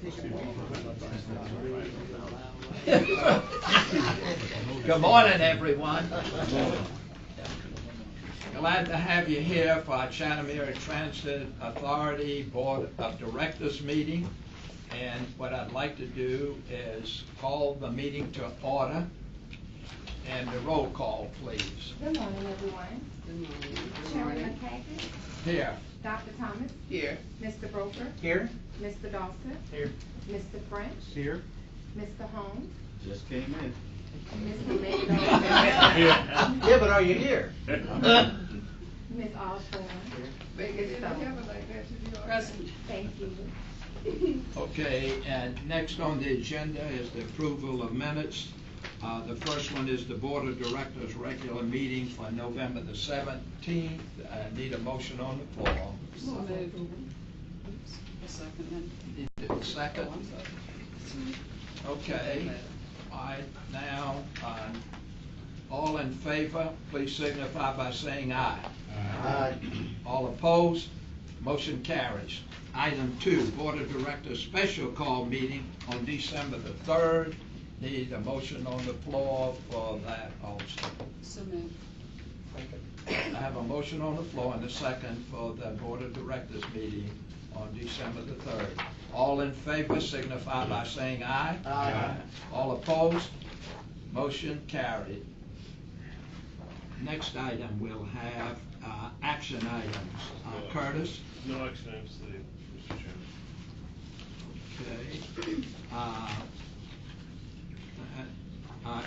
Good morning, everyone. Glad to have you here for our Chatham Area Transit Authority Board of Directors meeting. And what I'd like to do is call the meeting to order. And the roll call, please. Good morning, everyone. Good morning. Chairman McCaffrey. Here. Dr. Thomas. Here. Mr. Broker. Here. Mr. Dawson. Here. Mr. French. Here. Mr. Holmes. Just came in. Mr. Mayfield. Yeah, but are you here? Ms. Osborne. Here. Present. Thank you. Okay, and next on the agenda is the approval of minutes. The first one is the Board of Directors regular meeting for November the 17th. I need a motion on the floor. So moved. Oops, a second then. Need a second? Okay. All right, now, all in favor, please signify by saying aye. Aye. All opposed? Motion carries. Item 2, Board of Directors special call meeting on December the 3rd. Need a motion on the floor for that also. So moved. I have a motion on the floor and a second for the Board of Directors meeting on December the 3rd. All in favor signify by saying aye. Aye. All opposed? Motion carried. Next item we'll have action items. Curtis? No action items today, Mr. Chairman. Okay.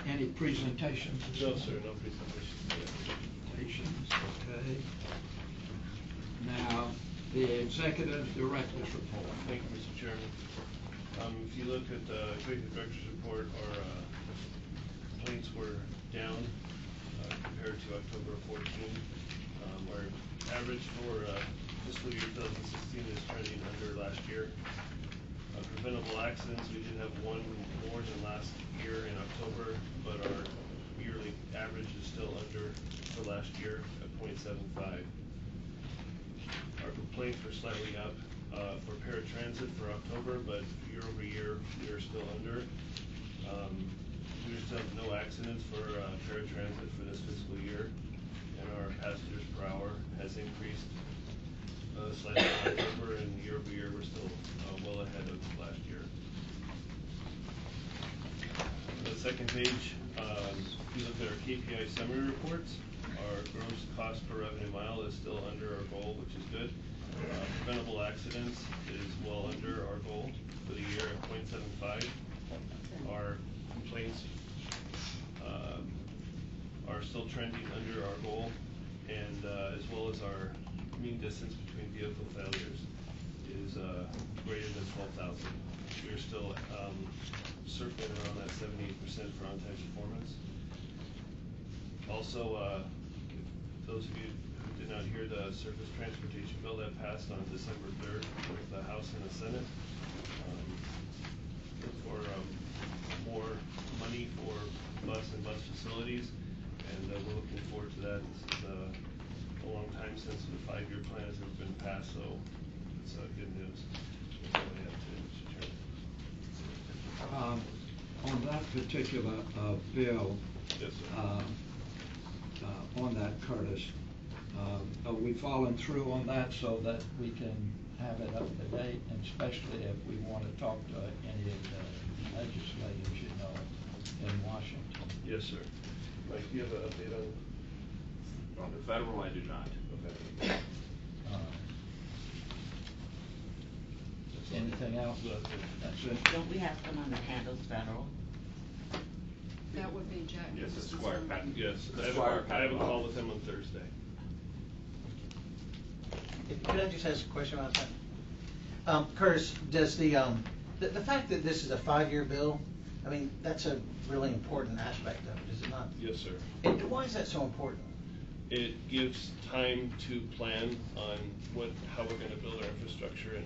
Any presentations? No, sir, no presentation today. Presentations, okay. Now, the Executive Director's report. Thank you, Mr. Chairman. If you look at the Executive Director's report, our complaints were down compared to October 14. Our average for fiscal year 2016 is trending under last year. Preventable accidents, we did have one more than last year in October, but our yearly average is still under for last year at 0.75. Our complaints were slightly up for paratransit for October, but year over year we are still under. We still have no accidents for paratransit for this fiscal year, and our passengers per hour has increased slightly in October, and year over year we're still well ahead of last year. The second page, if you look at our KPI summary reports, our gross cost per revenue mile is still under our goal, which is good. Preventable accidents is well under our goal for the year at 0.75. Our complaints are still trending under our goal, and as well as our mean distance between vehicle failures is greater than 12,000. We're still circling around that 78% for on-time performance. Also, those of you who did not hear the surface transportation bill that passed on December 3rd with the House and the Senate, look for more money for bus and bus facilities, and we're looking forward to that. This is a long time since the 5-year plan has ever been passed, so it's good news. That's all I have today, Mr. Chairman. On that particular bill, Yes, sir. On that, Curtis, are we following through on that so that we can have it up to date, and especially if we want to talk to any of the legislators, you know, in Washington? Yes, sir. Mike, do you have an update On the federal, I do not. Okay. Anything else? That's it. Don't we have someone that handles federal? That would be Jack. Yes, it's Squire Patton. Yes, I have a call with him on Thursday. Could I just ask a question about that? Curtis, does the fact that this is a 5-year bill, I mean, that's a really important aspect of it, is it not? Yes, sir. And why is that so important? It gives time to plan on how we're going to build our infrastructure and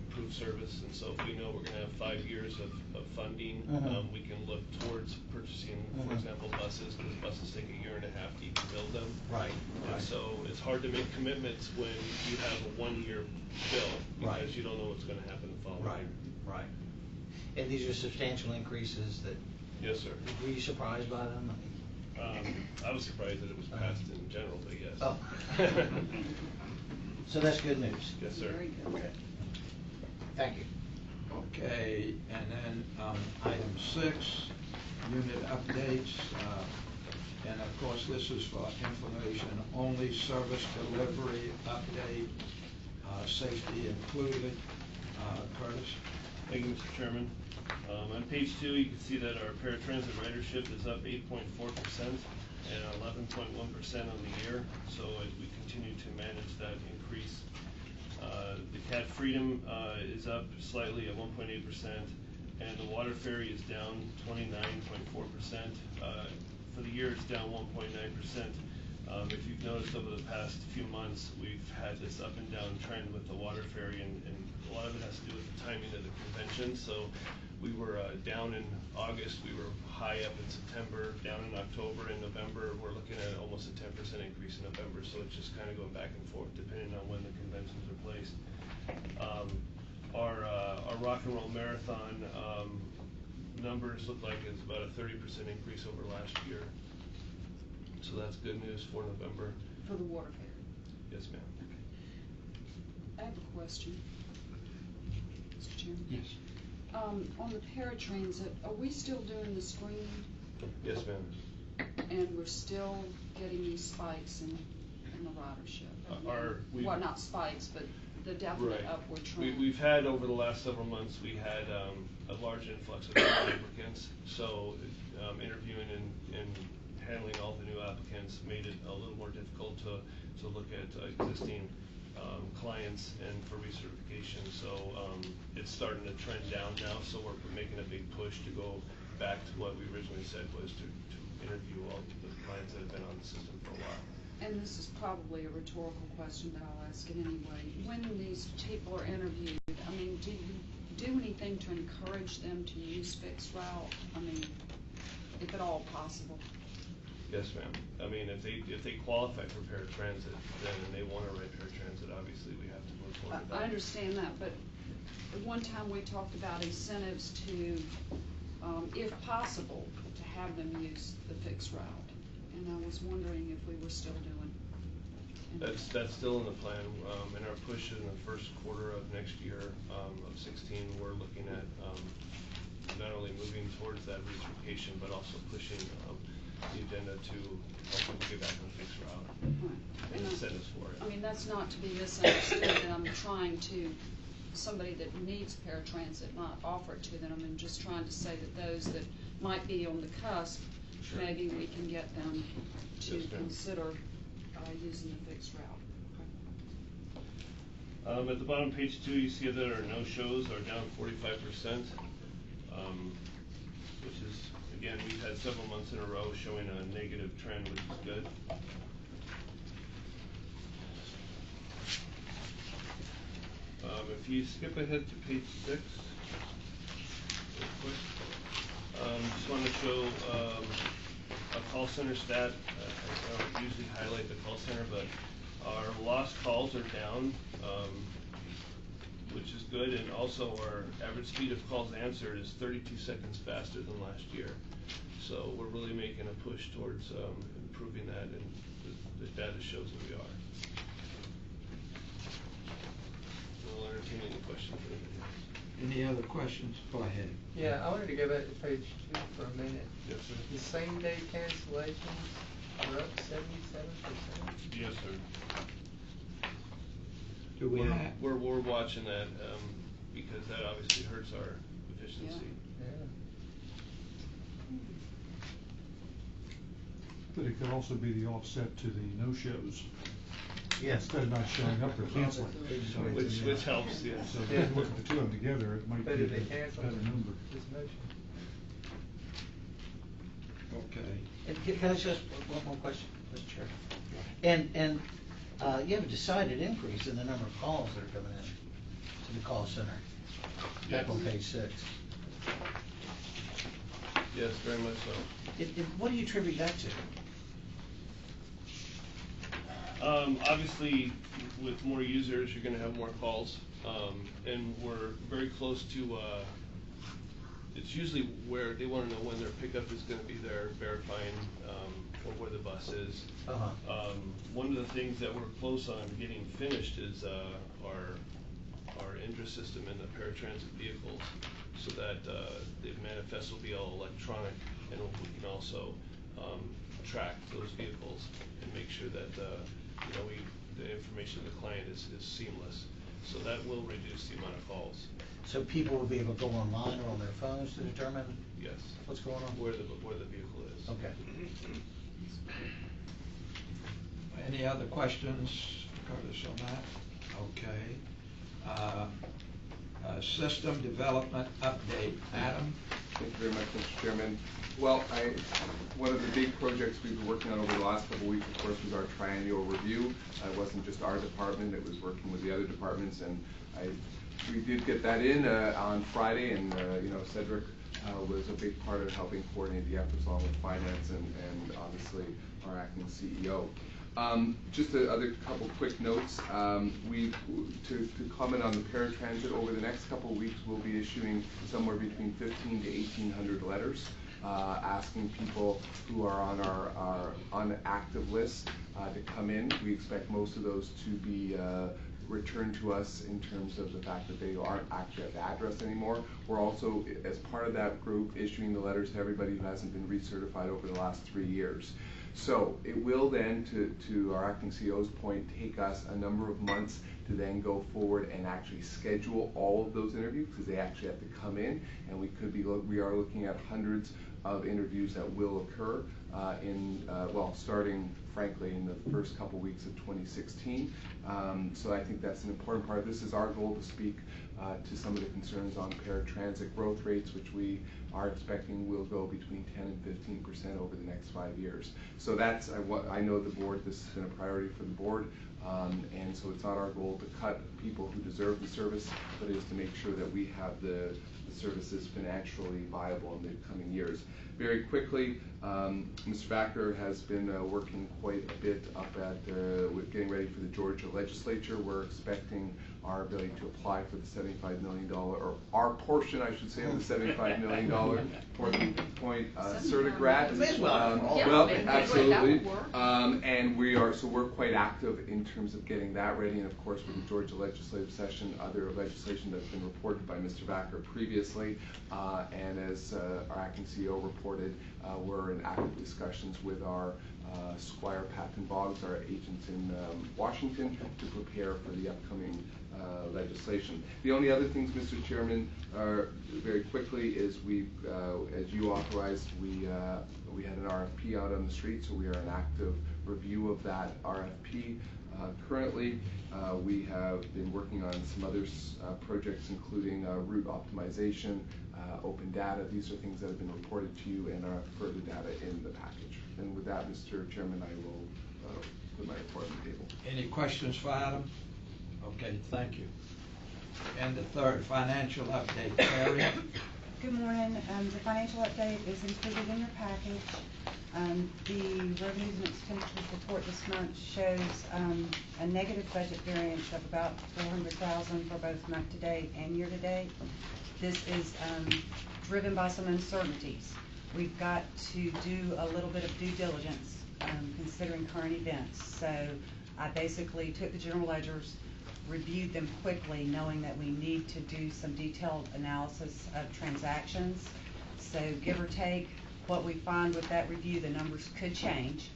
improve service, and so if we know we're going to have 5 years of funding, we can look towards purchasing, for example, buses, because buses take 1.5 years to even build them. Right. And so it's hard to make commitments when you have a 1-year bill, because you don't know what's going to happen the following year. Right. And these are substantial increases that, Yes, sir. were you surprised by them? I was surprised that it was passed in general, but yes. Oh. So that's good news. Yes, sir. Very good. Okay. Thank you. Okay, and then, item 6, unit updates, and of course, this is for information only, service delivery update, safety included. Curtis? Thank you, Mr. Chairman. On page 2, you can see that our paratransit ridership is up 8.4% and 11.1% on the year. So as we continue to manage that increase, the Cat Freedom is up slightly at 1.8%, and the water ferry is down 29.4%. For the year, it's down 1.9%. If you've noticed over the past few months, we've had this up and down trend with the water ferry, and a lot of it has to do with the timing of the convention. So we were down in August, we were high up in September, down in October and November. We're looking at almost a 10% increase in November, so it's just kind of going back and forth depending on when the conventions are placed. Our Rock and Roll Marathon numbers look like it's about a 30% increase over last year. So that's good news for November. For the water ferry. Yes, ma'am. I have a question, Mr. Chairman. Yes. On the paratransit, are we still doing the screening? Yes, ma'am. And we're still getting these spikes in the ridership? Well, not spikes, but the definite upward trend. We've had, over the last several months, we had a large influx of new applicants. So interviewing and handling all the new applicants made it a little more difficult to look at existing clients and for recertification. So it's starting to trend down now, so we're making a big push to go back to what we originally said was to interview all the clients that have been on the system for a while. And this is probably a rhetorical question, but I'll ask it anyway. When these people are interviewed, I mean, do you do anything to encourage them to use fixed route? I mean, if at all possible. Yes, ma'am. I mean, if they qualify for paratransit, then and they want to ride paratransit, obviously we have to move forward with that. I understand that, but at one time we talked about incentives to, if possible, to have them use the fixed route. And I was wondering if we were still doing. That's still in the plan. In our push in the first quarter of next year, of 16, we're looking at not only moving towards that recertification, but also pushing the agenda to help people get back on the fixed route and incentives for it. I mean, that's not to be misunderstood, that I'm trying to, somebody that needs paratransit, not offer it to them. I'm just trying to say that those that might be on the cusp, Sure. maybe we can get them to Yes, ma'am. consider using the fixed route. At the bottom of page 2, you see that our no-shows are down 45%, which is, again, we've had several months in a row showing a negative trend, which is good. If you skip ahead to page 6, real quick, just want to show a call center stat. I don't usually highlight the call center, but our lost calls are down, which is good, and also our average speed of calls answered is 32 seconds faster than last year. So we're really making a push towards improving that, and the data shows that we are. We'll entertain any questions. Any other questions? Go ahead. Yeah, I wanted to go back to page 2 for a minute. Yes, sir. The same day cancellations are up 77%. Yes, sir. Do we have? We're watching that because that obviously hurts our efficiency. Yeah. But it could also be the offset to the no-shows. Yes. Instead of not showing up, they're canceling. Which helps, yes. So if you look at the two of them together, it might But be a if they better cancel, number. there's no show. Okay. And can I just ask one more question, Mr. Chair? And you have a decided increase in the number of calls that are coming in to the call center. Back on page 6. Yes, very much so. What do you attribute that to? Obviously, with more users, you're going to have more calls, and we're very close to it's usually where they wanna know when their pickup is gonna be there, verifying, where the bus is. Uh-huh. One of the things that we're close on getting finished is, our interest system in the paratransit vehicles, so that, the manifest will be all electronic, and we can also, track those vehicles and make sure that, the information to the client is seamless. So that will reduce the amount of calls. So people will be able to go online or on their phones to determine Yes. what's going on? Where the vehicle is. Okay. Any other questions, Curtis, on that? Okay. System development update, Adam? Thank you very much, Mr. Chairman. Well, one of the big projects we've been working on over the last couple of weeks, of course, was our triennial review. It wasn't just our department, it was working with the other departments, and we did get that in on Friday, and Cedric was a big part of helping coordinate the efforts along with finance and obviously our acting CEO. Just other couple quick notes. To comment on the paratransit, over the next couple of weeks, we'll be issuing somewhere between 1,500 to 1,800 letters asking people who are on our unactive list to come in. We expect most of those to be returned to us in terms of the fact that they aren't actually at the address anymore. We're also, as part of that group, issuing the letters to everybody who hasn't been recertified over the last 3 years. So it will then, to our acting CEO's point, take us a number of months to then go forward and actually schedule all of those interviews, because they actually have to come in, and we are looking at hundreds of interviews that will occur starting frankly in the first couple weeks of 2016. So I think that's an important part. This is our goal to speak to some of the concerns on paratransit growth rates, which we are expecting will go between 10 and 15% over the next 5 years. So that's I know the board, this has been a priority for the board, and so it's not our goal to cut people who deserve the service, but it is to make sure that we have the services financially viable in the coming years. Very quickly, Mr. Backer has been working quite a bit up at with getting ready for the Georgia legislature. We're expecting our ability to apply for the $75 million, or our portion, I should say, of the $75 million point CertiGrant. Well, absolutely. And we're quite active in terms of getting that ready, and of course with the Georgia legislative session, other legislation that's been reported by Mr. Backer previously, and as our acting CEO reported, we're in active discussions with our Squire Patton Boggs, our agents in Washington, to prepare for the upcoming legislation. The only other things, Mr. Chairman, very quickly, is as you authorized, we had an RFP out on the street, so we are in active review of that RFP. Currently, we have been working on some other projects, including route optimization, open data. These are things that have been reported to you and are further data in the package. And with that, Mr. Chairman, I will put my report on the table. Any questions for Adam? Okay, thank you. And the third, financial update, Terry. Good morning. The financial update is included in your package. The revenues and expenditures report this month shows a negative budget variance of about $400,000 for both month to date and year to date. This is driven by some uncertainties. We've got to do a little bit of due diligence considering current events. So I basically took the general ledgers, reviewed them quickly, knowing that we need to do some detailed analysis of transactions. So give or take, what we find with that review, the numbers could change,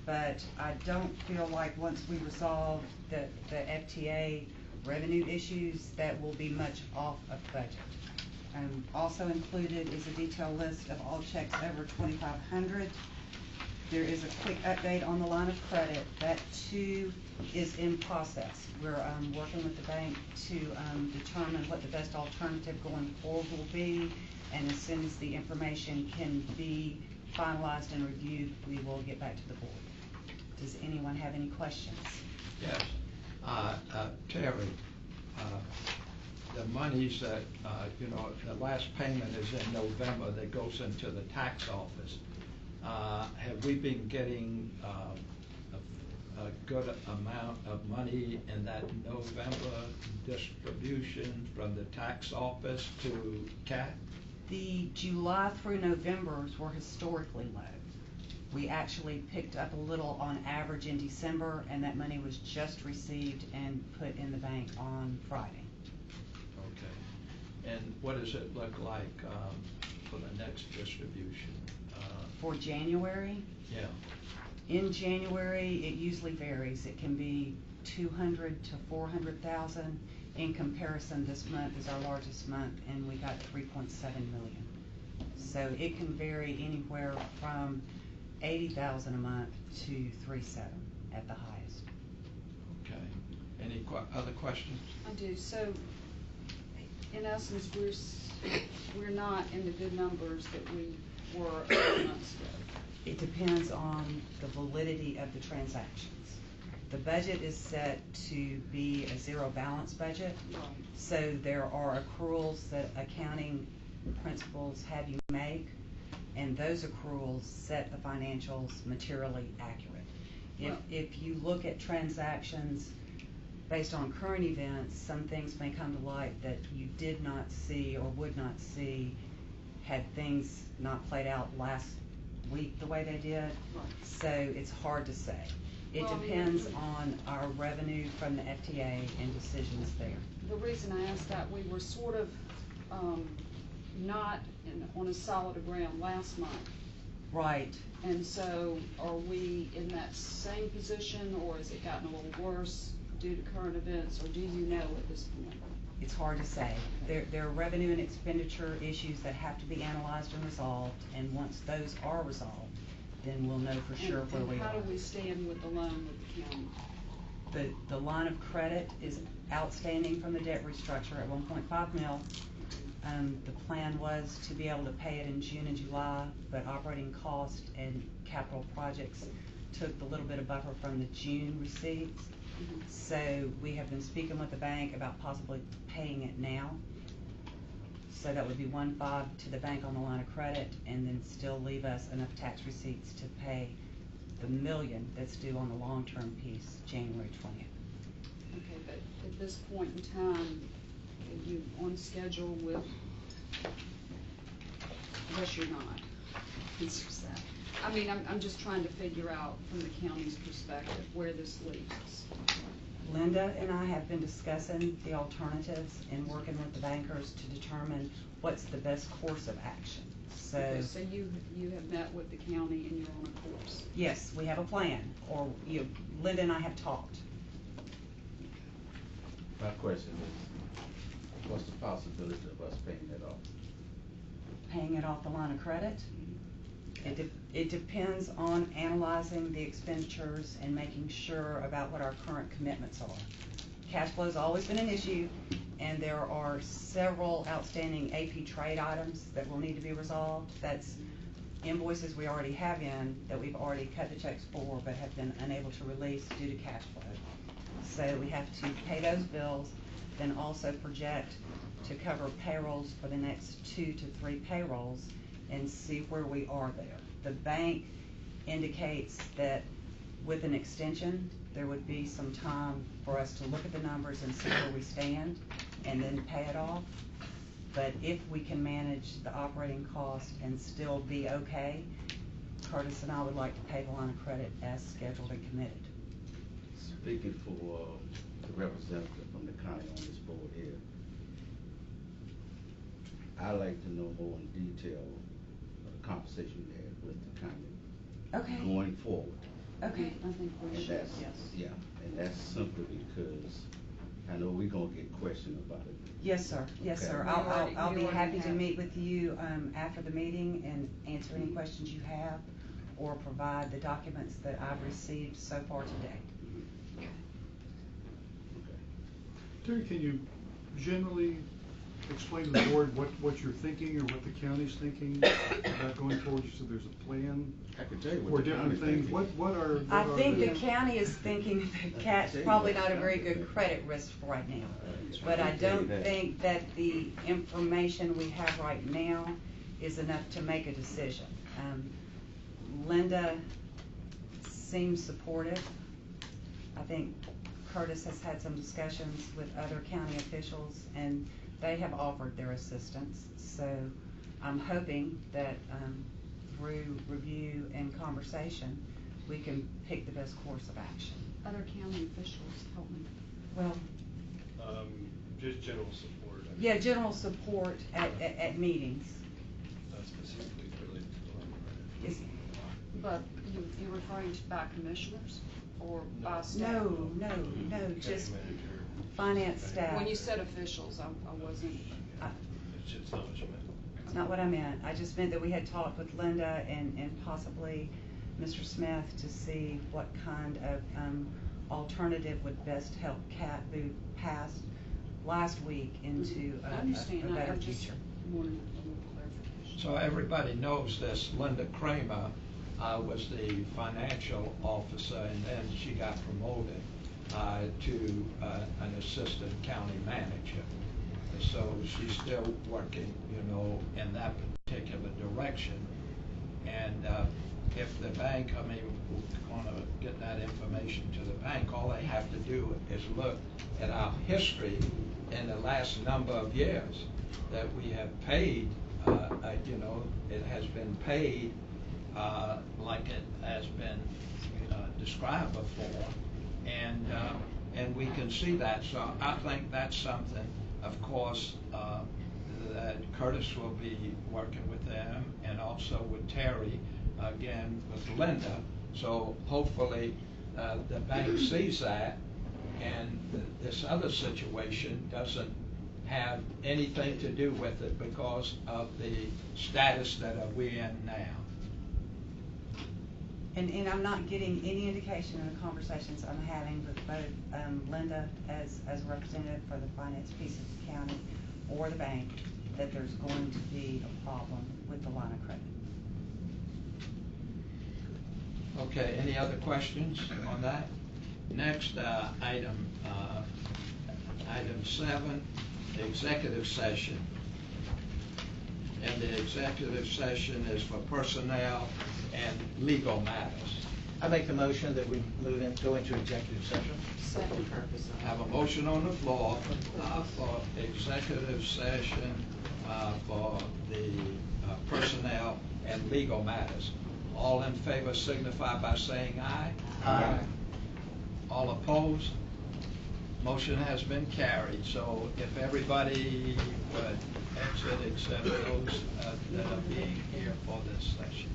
but I don't feel like once we resolve the FTA revenue issues, that will be much off of budget. Also included is a detailed list of all checks over $2,500. There is a quick update on the line of credit. That too is in process. We're working with the bank to determine what the best alternative going forward will be, and as soon as the information can be finalized and reviewed, we will get back to the board. Does anyone have any questions? Yes. Terry, the monies that, the last payment is in November that goes into the tax office. Have we been getting a good amount of money in that November distribution from the tax office to CAT? The July through Novembers were historically low. We actually picked up a little on average in December, and that money was just received and put in the bank on Friday. Okay. And what does it look like for the next distribution? For January, Yeah. in January, it usually varies. It can be 200 to 400,000. In comparison, this month is our largest month, and we got 3.7 million. So it can vary anywhere from 80,000 a month to 3.7 at the highest. Okay. Any other questions? I do. So, in essence, we're not in the good numbers that we were a few months ago. It depends on the validity of the transactions. The budget is set to be a zero balance budget. Right. So there are accruals that accounting principles have you make, and those accruals set the financials materially accurate. If you look at transactions based on current events, some things may come to light that you did not see or would not see had things not played out last week the way they did. Right. So it's hard to say. It Well, I mean, depends on our revenue from the FTA and decisions there. The reason I asked that, we were sort of not on a solid ground last month. Right. And so are we in that same position, or has it gotten a little worse due to current events, or do you know at this point? It's hard to say. There are revenue and expenditure issues that have to be analyzed and resolved, and once those are resolved, then we'll know for sure where we And how are. do we stand with the loan with the county? The line of credit is outstanding from the debt restructure at 1.5 mil. The plan was to be able to pay it in June and July, but operating cost and capital projects took the little bit of buffer from the June receipts. So we have been speaking with the bank about possibly paying it now. So that would be 1.5 to the bank on the line of credit, and then still leave us enough tax receipts to pay the $1 million that's due on the long-term piece, January 20th. Okay, but at this point in time, are you on schedule with, I guess you're not. It's just that. I mean, I'm just trying to figure out from the county's perspective where this leaves us. Linda and I have been discussing the alternatives and working with the bankers to determine what's the best course of action. So, Okay, so you have met with the county and you're on a course. yes, we have a plan, or Linda and I have talked. My question is, what's the possibility of us paying that off? Paying it off the line of credit. It depends on analyzing the expenditures and making sure about what our current commitments are. Cash flow's always been an issue, and there are several outstanding AP trade items that will need to be resolved. That's invoices we already have in that we've already cut the checks for but have been unable to release due to cash flow. So we have to pay those bills, then also project to cover payrolls for the next 2 to 3 payrolls and see where we are there. The bank indicates that with an extension, there would be some time for us to look at the numbers and see where we stand and then pay it off. But if we can manage the operating cost and still be okay, Curtis and I would like to pay the line of credit as scheduled and committed. Speaking for the representative from the county on this board here, I'd like to know more in detail of the conversation you had with the county Okay. going forward. Okay. I think we And should, that's, yes. yeah, and that's simply because I know we're gonna get questioned about it. Yes, sir. Yes, Okay. sir. We I'll already be happy to have. meet with you after the meeting and answer any questions you have or provide the documents that I've received so far today. Okay. Terry, can you generally explain to the board what you're thinking or what the county's thinking about going forward? You said there's a plan I can tell you for what the different county's things. thinking. What are I think the the- county is thinking that CAT's probably not a very good credit risk for right now. But I don't think that the information we have right now is enough to make a decision. Linda seems supportive. I think Curtis has had some discussions with other county officials and they have offered their assistance. So I'm hoping that, through review and conversation, we can pick the best course of action. Other county officials help me. Well, Just general support. I mean, yeah, general support at meetings. Not specifically related to the line credit. Is, But you're referring to by commissioners or No. by staff? no, just County manager. finance staff. When you said officials, I wasn't. It's not what you meant. It's not what I meant. I just meant that we had talked with Linda and possibly Mr. Smith to see what kind of alternative would best help Cat move past last week into I a understand. better I just future. wanted a little clarification. So everybody knows this, Linda Kramer was the financial officer, and then she got promoted to an assistant county manager. So she's still working, in that particular direction. And if the bank, we're gonna get that information to the bank, all they have to do is look at our history in the last number of years that we have paid, it has been paid like it has been described before, and we can see that. So I think that's something, of course, that Curtis will be working with them, and also with Terry, again with Linda. So hopefully the bank sees that, and this other situation doesn't have anything to do with it because of the status that we're in now. And I'm not getting any indication in the conversations I'm having with both Linda as a representative for the finance piece of the county or the bank that there's going to be a problem with the line of credit. Okay, any other questions on that? Next, item 7, the executive session. And the executive session is for personnel and legal matters. I make the motion that we go into executive session. Second. I have a motion on the floor for executive session for the personnel and legal matters. All in favor signify by saying aye. Aye. All opposed? Motion has been carried. So if everybody would exit except those that are being here for this session.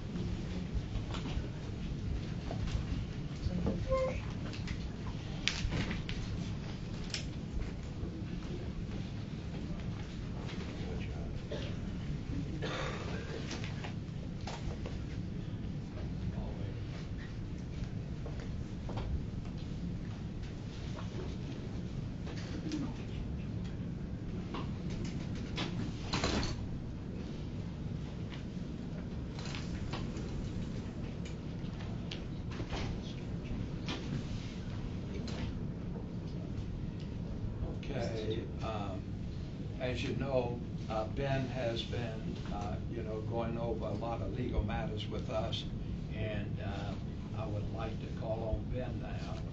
Okay, as you know, Ben has been, going over a lot of legal matters with us, and I would like to call on Ben now.